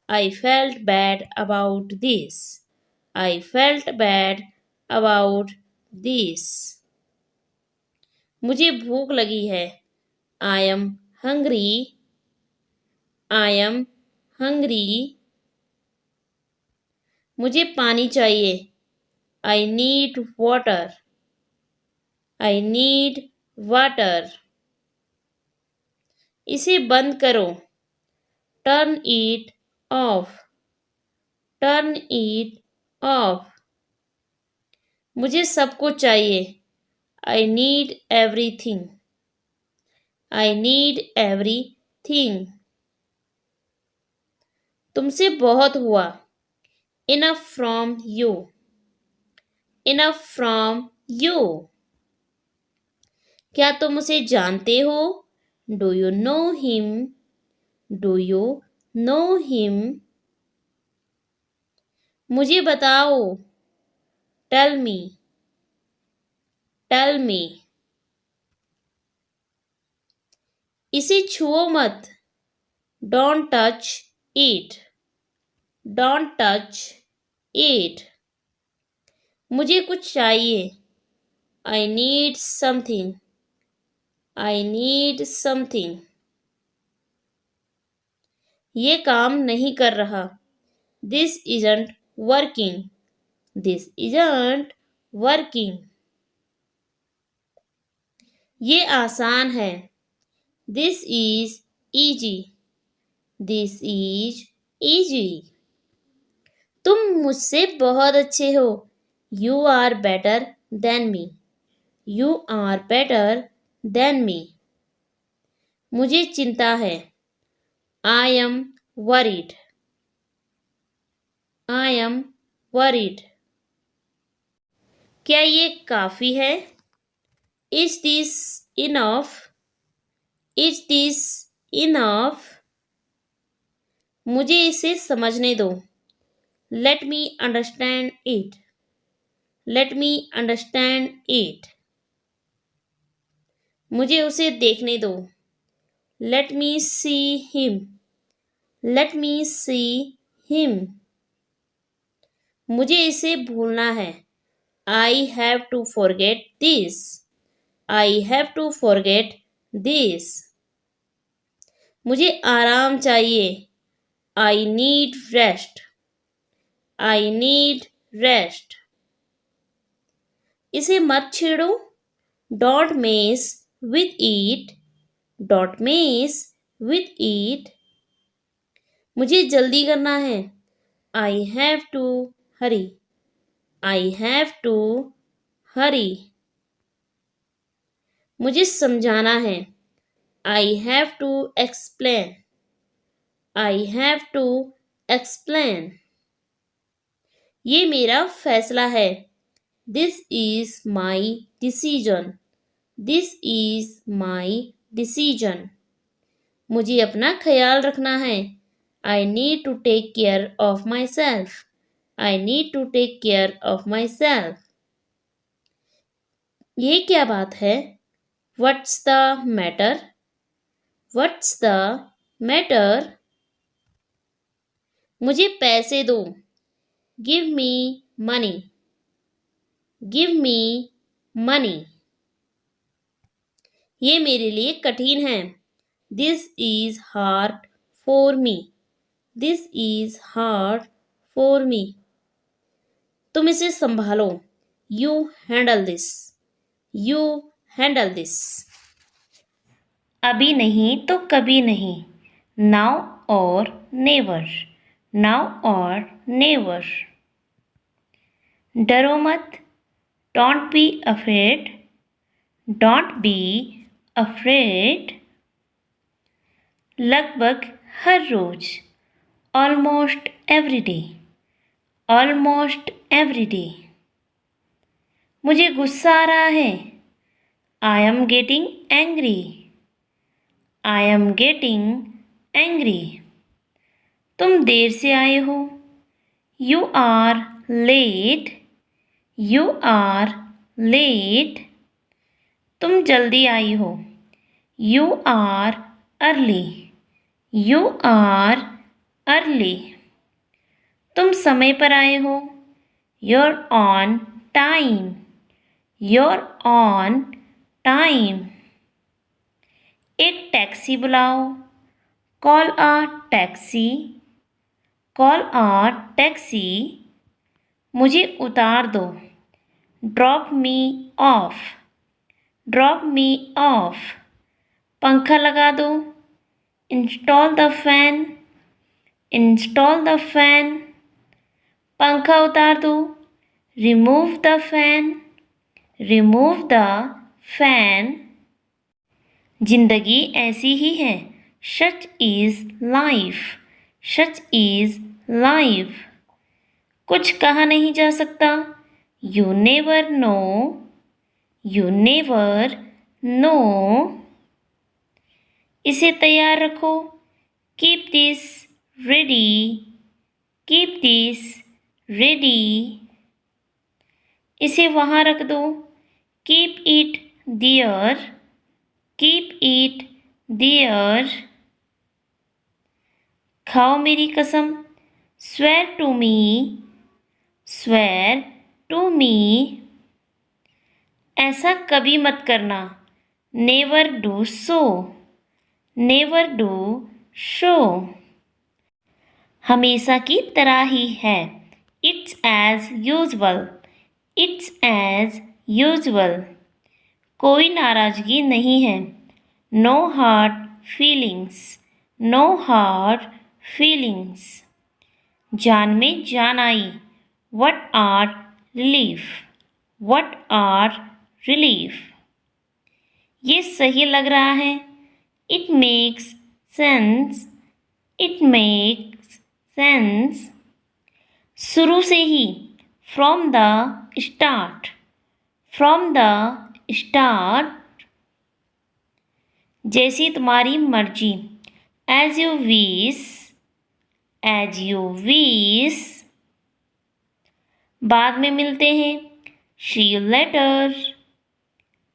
I felt bad about this. I felt bad about this. मुझे भूख लगी है। I am hungry. I am hungry. मुझे पानी चाहिए। I need water. I need water. इसे बंद करो। Turn it off. Turn it off. मुझे सब कुछ चाहिए। I need everything. I need everything. तुमसे बहुत हुआ। Enough from you. Enough from you. क्या तुम उसे जानते हो? Do you know him? Do you know him? मुझे बताओ। Tell me. Tell me. इसे छुओ मत। Don't touch it. Don't touch it. मुझे कुछ चाहिए। I need something. I need something. ये काम नहीं कर रहा। This isn't working. This isn't working. ये आसान है। This is easy. This is easy. तुम मुझसे बहुत अच्छे हो। You are better than me. You are better than me. मुझे चिंता है। I am worried. I am worried. क्या ये काफी है? Is this enough? Is this enough? मुझे इसे समझने दो। Let me understand it. Let me understand it. मुझे उसे देखने दो। Let me see him. Let me see him. मुझे इसे भूलना है। I have to forget this. I have to forget this. मुझे आराम चाहिए। I need rest. I need rest. इसे मत छेड़ो। Don't mess with it. Don't mess with it. मुझे जल्दी करना है। I have to hurry. I have to हरी। मुझे समझाना है। I have to explain. I have to explain. ये मेरा फैसला है। This is my decision. This is my decision. मुझे अपना ख्याल रखना है। I need to take care of myself. I need to take care of myself. ये क्या बात है? What's the matter? What's the matter? मुझे पैसे दो। Give me money. Give me money. ये मेरे लिए कठिन है। This is hard for me. This is hard for me. तुम इसे संभालो। You handle this. You handle this. अभी नहीं तो कभी नहीं। Now or never. Now or never. डरो मत। Don't be afraid. Don't be afraid. लगभग हर रोज। Almost every day. Almost every day. मुझे गुस्सा आ रहा है। I am getting angry. I am getting angry. तुम देर से आए हो। You are late. You are late. तुम जल्दी आई हो। You are early. You are early. तुम समय पर आए हो। You're on time. You're on time. एक टैक्सी बुलाओ। Call a taxi. Call a taxi. मुझे उतार दो। Drop me off. Drop me off. पंखा लगा दो। Install the fan. Install the fan. पंखा उतार दो। Remove the fan. Remove the fan. जिंदगी ऐसी ही है। Such is life. Such is life. कुछ कहा नहीं जा सकता। You never know. You never know. इसे तैयार रखो। Keep this ready. Keep this ready. इसे वहाँ रख दो। Keep it there. Keep it there. खाओ मेरी कसम। Swear to me. Swear to me. ऐसा कभी मत करना। Never do so. Never do so. हमेशा की तरह ही है। It's as usual. It's as usual. कोई नाराजगी नहीं है। No hard feelings. No hard feelings. जान में जान आई। What are relief. What are relief. ये सही लग रहा है। It makes sense. It makes sense. शुरू से ही। From the start. From the start. जैसी तुम्हारी मर्जी। As you wish. as you wish. बाद में मिलते हैं, see you later,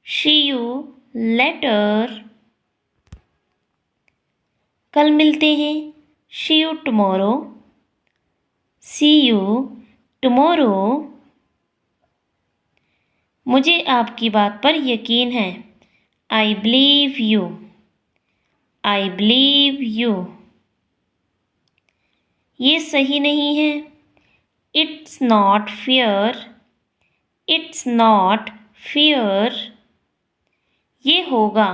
see you later. कल मिलते हैं, see you tomorrow, see you tomorrow. मुझे आपकी बात पर यकीन है, I believe you, I believe you. ये सही नहीं है, it's not fair, it's not fair. ये होगा,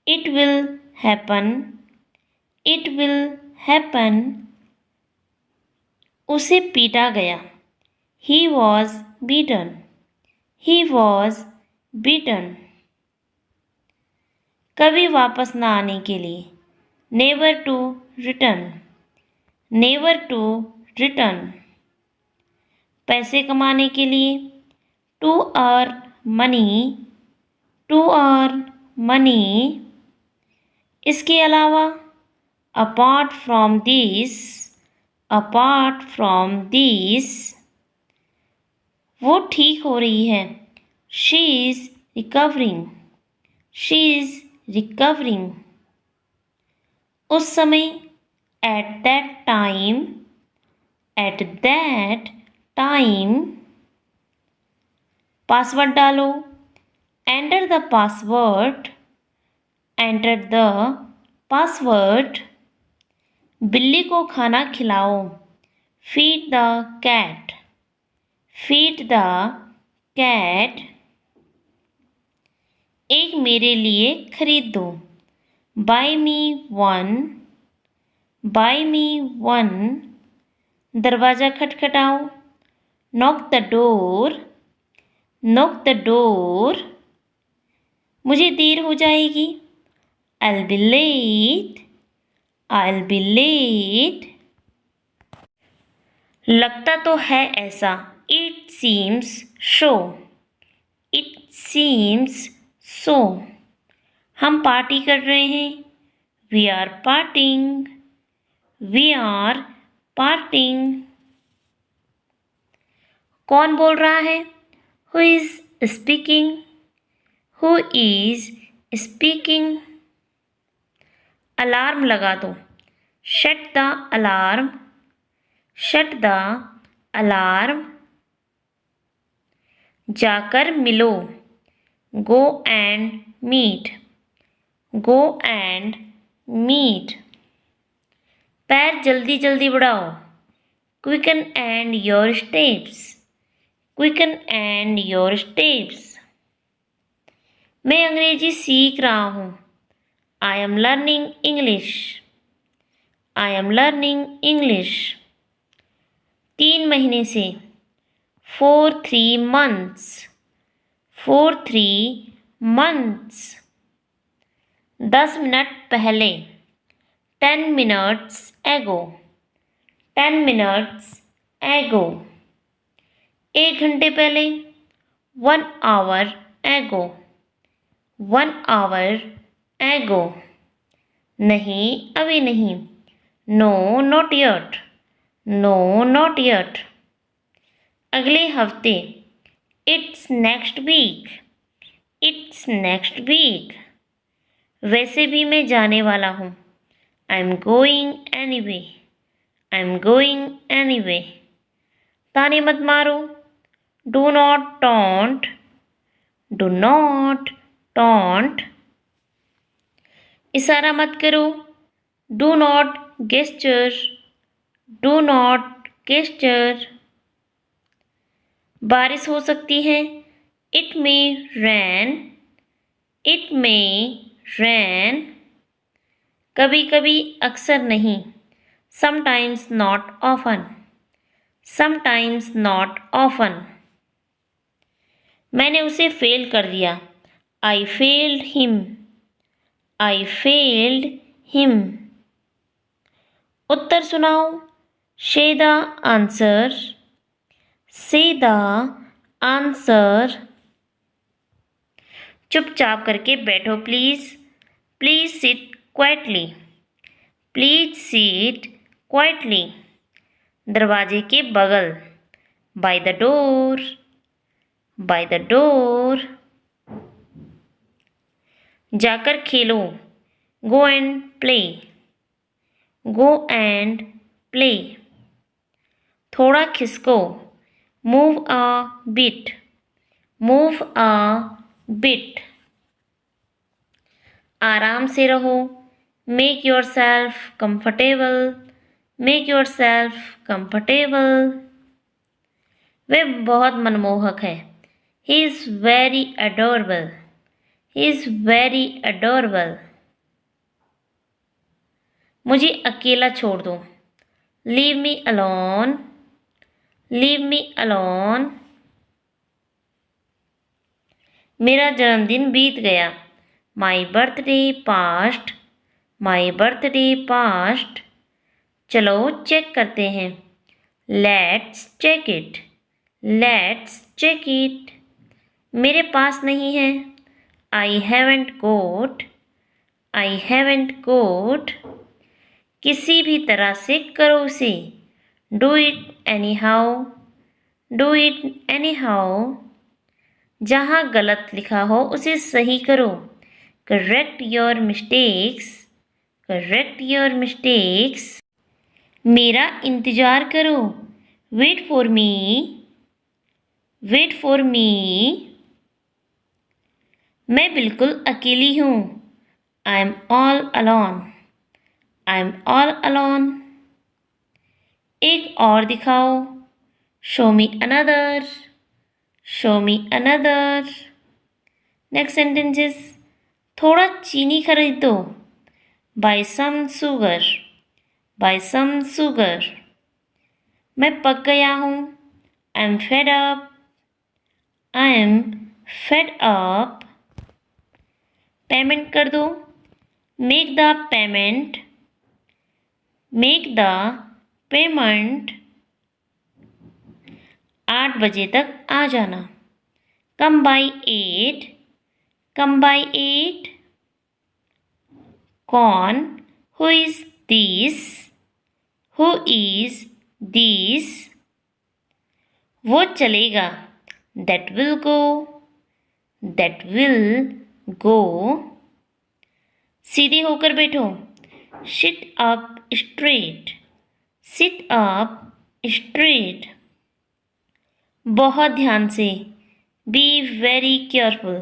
it will happen, it will happen. उसे पीटा गया, he was beaten, he was beaten. कभी वापस ना आने के लिए, never to return, never to return. पैसे कमाने के लिए, to earn money, to earn money. इसके अलावा, apart from this, apart from this. वो ठीक हो रही है, she is recovering, she is recovering. उस समय, at that time, at that time. Password डालो, enter the password, enter the password. बिल्ली को खाना खिलाओ, feed the cat, feed the cat. एक मेरे लिए खरीद दो, buy me one, buy me one. दरवाज़ा खटखटाओ, knock the door, knock the door. मुझे देर हो जाएगी, I'll be late, I'll be late. लगता तो है ऐसा, it seems so, it seems so. हम पार्टी कर रहे हैं, we are partying, we are partying. कौन बोल रहा है, who is speaking, who is speaking. Alarm लगा दो, shut the alarm, shut the alarm. जाकर मिलो, go and meet, go and meet. पैर जल्दी जल्दी बढ़ाओ, quicken and your steps, quicken and your steps. मैं अंग्रेजी सीख रहा हूँ, I am learning English, I am learning English. 3 महीने से, for 3 months, for 3 months. 10 minute पहले, 10 minutes ago, 10 minutes ago. 1 घंटे पहले, 1 hour ago, 1 hour ago. नहीं, अभी नहीं, no, not yet, no, not yet. अगले हफ्ते, it's next week, it's next week. वैसे भी मैं जाने वाला हूँ, I'm going anyway, I'm going anyway. ताने मत मारो, do not taunt, do not taunt. इशारा मत करो, do not gesture, do not gesture. बारिश हो सकती है, it may rain, it may rain. कभी कभी, अक्सर नहीं, sometimes not often, sometimes not often. मैंने उसे फेल कर दिया, I failed him, I failed him. उत्तर सुनाओ, say the answer, say the answer. चुपचाप करके बैठो please, please sit quietly, please sit quietly, दरवाजे के बगल, by the door, by the door. जाकर खेलो, go and play, go and play. थोड़ा खिसको, move a bit, move a bit. आराम से रहो, make yourself comfortable, make yourself comfortable. वह बहुत मनमोहक है, he is very adorable, he is very adorable. मुझे अकेला छोड़ दो, leave me alone, leave me alone. मेरा जन्मदिन बीत गया, my birthday past, my birthday past. चलो चेक करते हैं, let's check it, let's check it. मेरे पास नहीं है, I haven't goat, I haven't गोट। किसी भी तरह से करो उसे, do it anyhow, do it anyhow. जहाँ गलत लिखा हो उसे सही करो, correct your mistakes, correct your mistakes. मेरा इंतज़ार करो, wait for me, wait for me. मैं बिल्कुल अकेली हूँ, I am all alone, I am all alone. एक और दिखाओ, show me another, show me another. Next sentences, थोड़ा चीनी खरीद दो, buy some sugar, buy some sugar. मैं पक गया हूँ, I am fed up, I am fed up. Payment कर दो, make the payment, make the payment. 8 बजे तक आ जाना, कम बाय 8, कम बाय 8। कौन, who is this, who is this. वो चलेगा, that will go, that will go. सीधे होकर बैठो, sit up straight, sit up straight. बहुत ध्यान से, be very careful,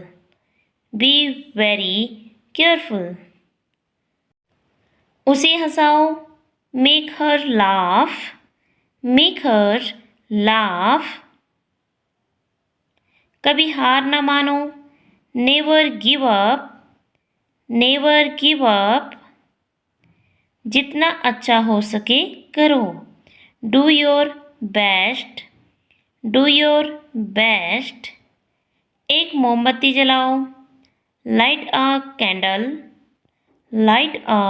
be very careful. उसे हंसाओ, make her laugh, make her laugh. कभी हार ना मानो, never give up, never give up. जितना अच्छा हो सके करो, do your best, do your best. एक मोमबत्ती जलाओ, light a candle, light a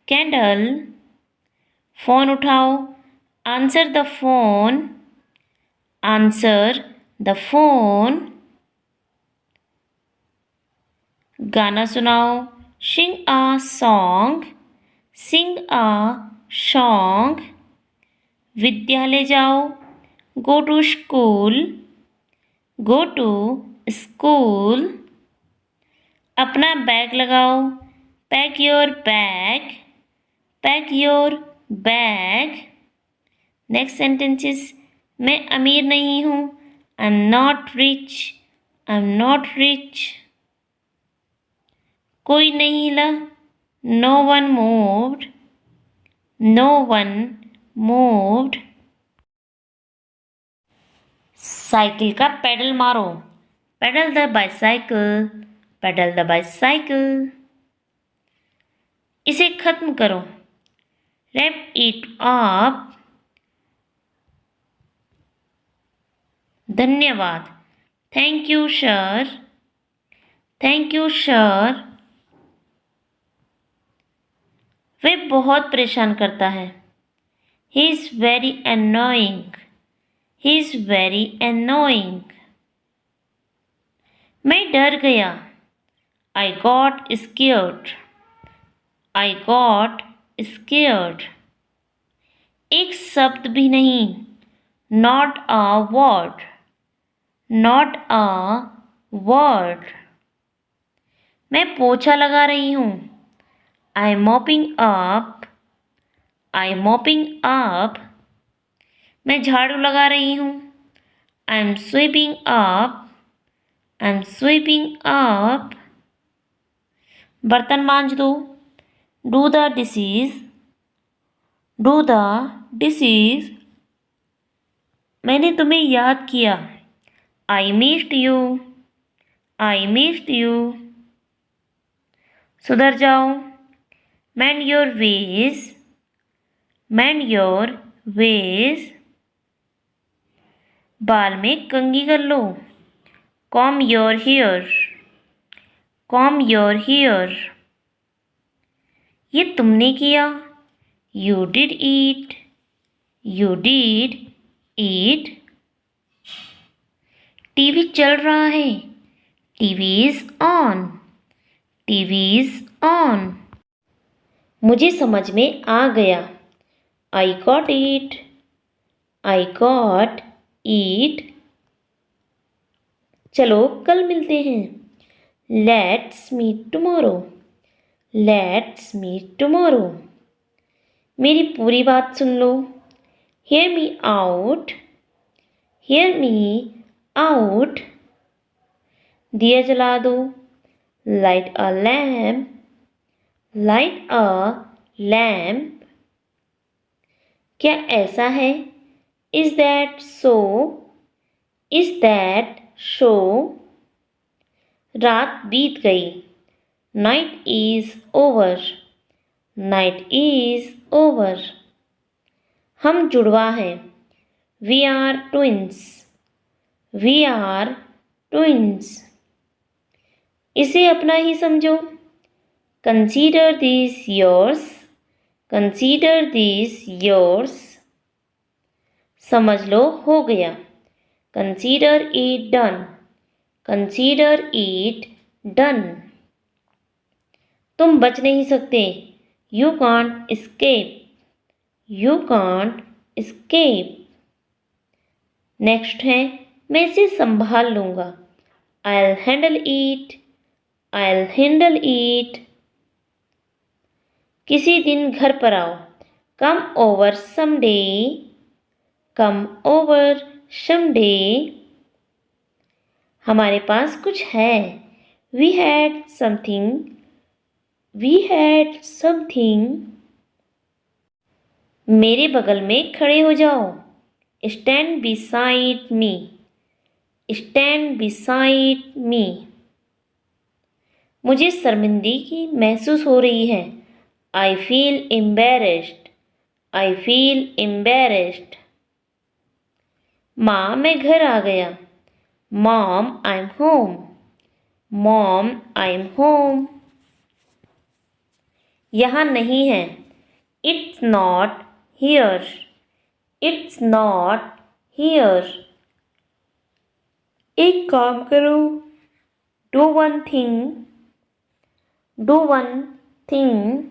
candle. Phone उठाओ, answer the phone, answer the phone. गाना सुनाओ, सिंग a song, Singh a song. विद्यालय जाओ, go to school, go to school. अपना बैग लगाओ, pack your bag, pack your bag. Next sentences, मैं अमीर नहीं हूँ, I am not rich, I am not rich. कोई नहीं हिला, no one moved, no one moved. Cycle का पेडल मारो, pedal the bicycle, pedal the bicycle. इसे खत्म करो, रैप इट अप। धन्यवाद, thank you sir, thank you sir. वह बहुत परेशान करता है, he is very annoying, he is very annoying. मैं डर गया, I got scared, I got scared. एक शब्द भी नहीं, not a word, not a word. मैं पोछा लगा रही हूँ, I M mopping up, I am mopping up. मैं झाड़ू लगा रही हूँ, I M sweeping up, I am sweeping up. बर्तन मांज दो, do the dishes, do the dishes. मैंने तुम्हें याद किया, I missed you, I missed you. सुधर जाओ, mend your ways, mend your ways. बाल में कंघी कर लो, comb your hair, comb your hair. ये तुमने किया, you did it, you did it. TV चल रहा है, TV is on, TV is on. मुझे समझ में आ गया, I got it, I got it. चलो कल मिलते हैं, let's meet tomorrow, let's meet tomorrow. मेरी पूरी बात सुन लो, hear me out, hair me out. दिया जला दो, light a lamp, light a lamp. क्या ऐसा है, is that so, is that so. रात बीत गई, night is over, night is over. हम जुड़वा हैं, we are twins, we are twins. इसे अपना ही समझो, consider this yours, consider this yours. समझ लो हो गया, consider it done, consider it done. तुम बच नहीं सकते, you can't escape, you can't escape. Next है, मैं इसे संभाल लूँगा, I will handle it, I will handle it. किसी दिन घर पर आओ, come over someday, come over someday. हमारे पास कुछ है, we had something, we had something. मेरे बगल में खड़े हो जाओ, stand beside me, stand beside me. मुझे शर्मिंदगी महसूस हो रही है, I feel embarrassed, I feel embarrassed. माँ मैं घर आ गया, mom I am home, mom I am home. यहाँ नहीं है, it's not here, it's not here. एक काम करो, do one thing, do one thing.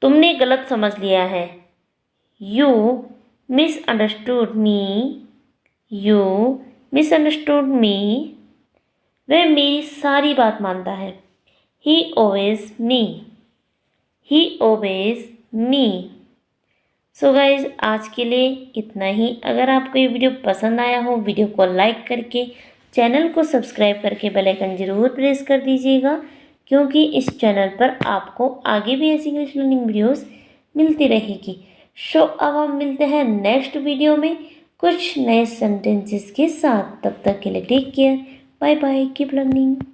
तुमने गलत समझ लिया है, you misunderstood me, you misunderstood me. वह मेरी सारी बात मानता है, he obeys me, he obeys me. So guys आज के लिए इतना ही। अगर आपको ये वीडियो पसंद आया हो, वीडियो को लाइक करके चैनल को सब्सक्राइब करके बेल आइकन ज़रूर प्रेस कर दीजिएगा, क्योंकि इस चैनल पर आपको आगे भी ऐसी इंग्लिश लर्निंग वीडियोस मिलती रहेगी। सो अब हम मिलते हैं नेक्स्ट वीडियो में कुछ नए सेंटेंसेस के साथ। तब तक के लिए take care, bye bye, keep learning.